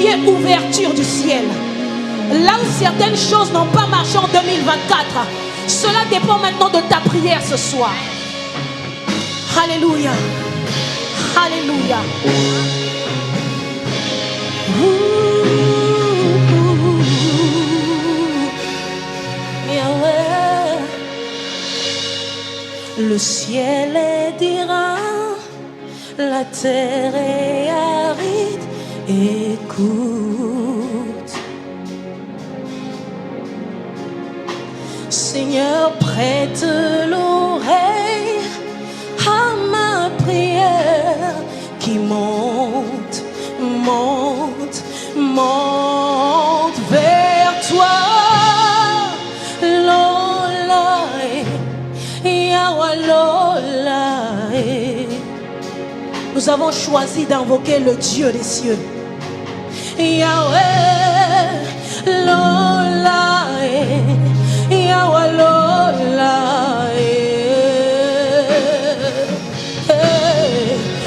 crier ouverture du ciel. Là où certaines choses n'ont pas marché en 2024, cela dépend maintenant de ta prière ce soir. Alléluia. Alléluia. Le ciel est d'airain, la terre est aride. Écoute, Seigneur, prête l'oreille à ma prière qui monte, monte, monte vers toi. Lola, Yahweh, Lola. Nous avons choisi d'invoquer le Dieu des cieux. Yahweh, Lola, Yahweh, Lola.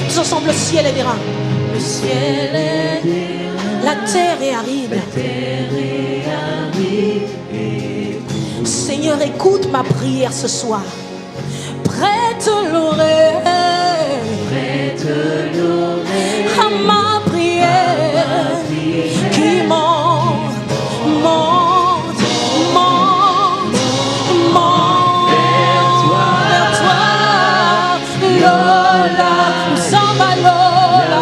Tous ensemble, le ciel est d'airain. Le ciel est d'airain. La terre est aride. Seigneur, écoute ma prière ce soir. Prête l'oreille. Prête l'oreille à ma prière qui monte, monte, monte, monte vers toi. Lola, Samba Lola.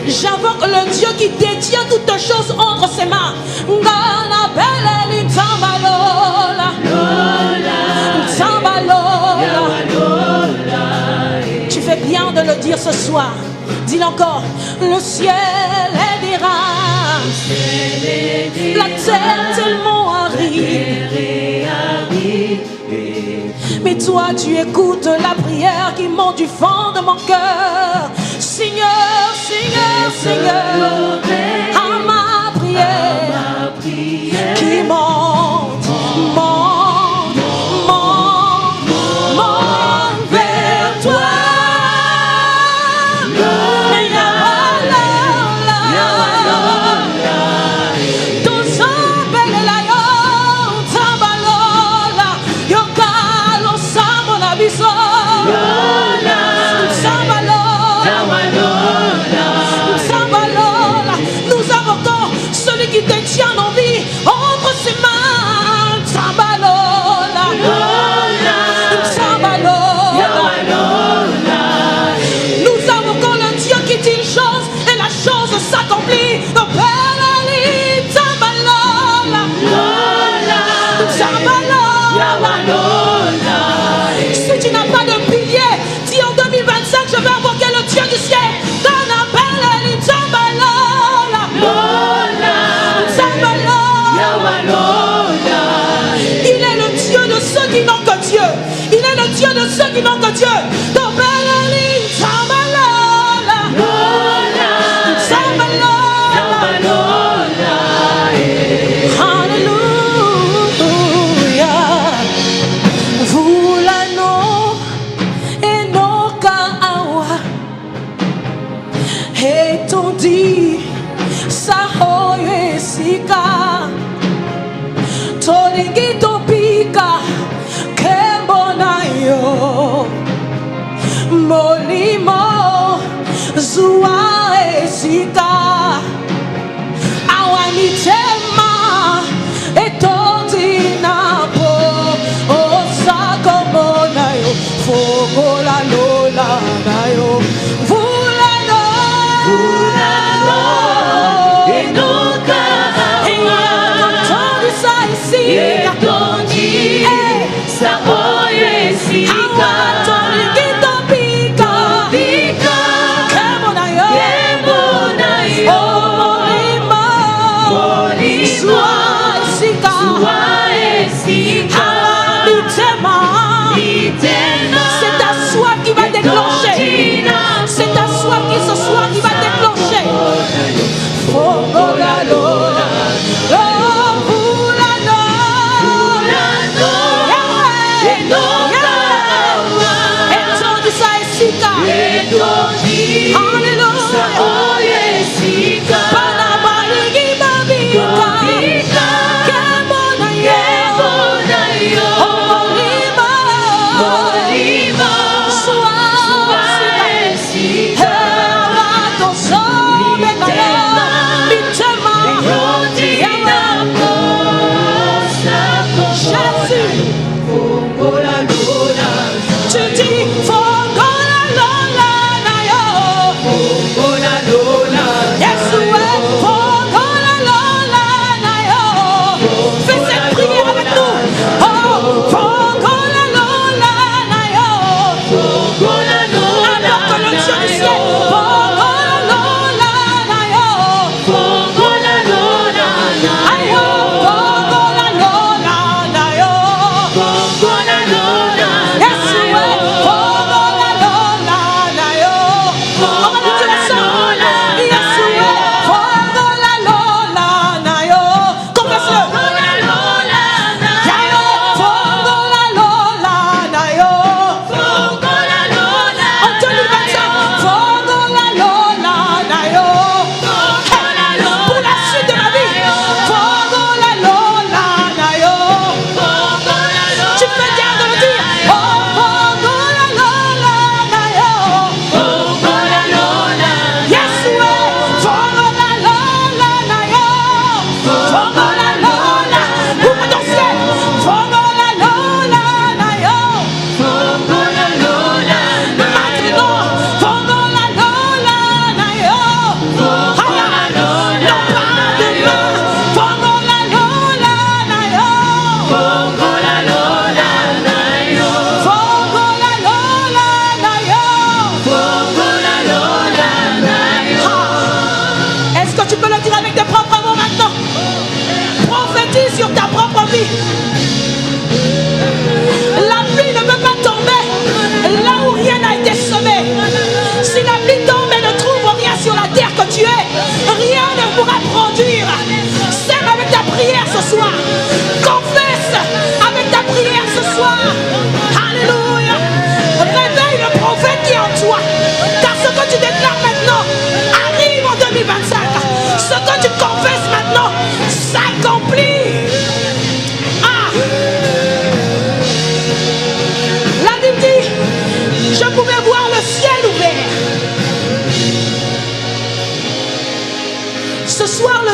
J'invoque le Dieu qui détient toutes choses entre ses mains. Tu fais bien de le dire ce soir. Dis-le encore. Le ciel est d'airain, la terre tellement aride. Mais toi tu écoutes la prière qui monte du fond de mon cœur. Seigneur, Seigneur, Seigneur, à ma prière qui monte, monte, monte, monte vers toi. Nous invoquons celui qui détient nos vies entre ses mains. Sambalola, Sambalola. Nous invoquons le Dieu qui dit une chose et la chose s'accomplit. Si tu n'as pas de pilier, dis en 2025 je vais invoquer le Dieu du ciel. Il est le Dieu de ceux qui n'ont que Dieu. Il est le Dieu de ceux qui n'ont que Dieu. Molimo Zua Esika Awanitema Etodinapo Osakomonayo Fogola Lola Nayo Vulano Enoka Awa Todisa Esika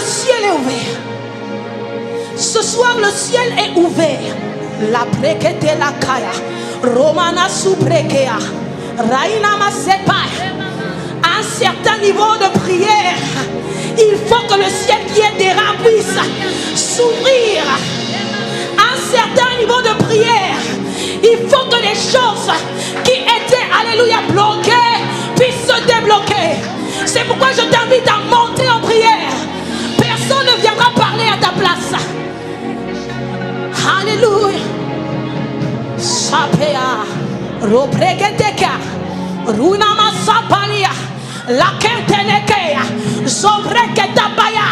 ciel est ouvert. Ce soir, le ciel est ouvert. La prekete la kaya. Romana suprekea. Raina masepa. À un certain niveau de prière, il faut que le ciel qui est des reins puisse s'ouvrir. À un certain niveau de prière, il faut que les choses qui étaient, alléluia, bloquées puissent se débloquer. C'est pourquoi je t'invite à monter en prière. Personne ne viendra parler à ta place. Alléluia. Sapea, Ropregeteka, Runama Sapalia, La Kentenekea, Zobreketabaya,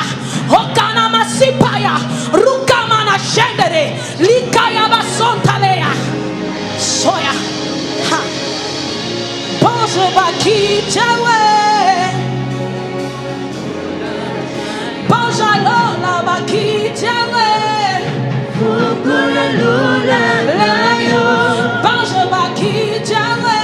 Hokanama Sipaya, Rukamana Shendere, Likaya Basontalea, Soya. Bonjour Baki Jawe, Bonjour Lola Baki Jawe. Bonjour Baki Jawe,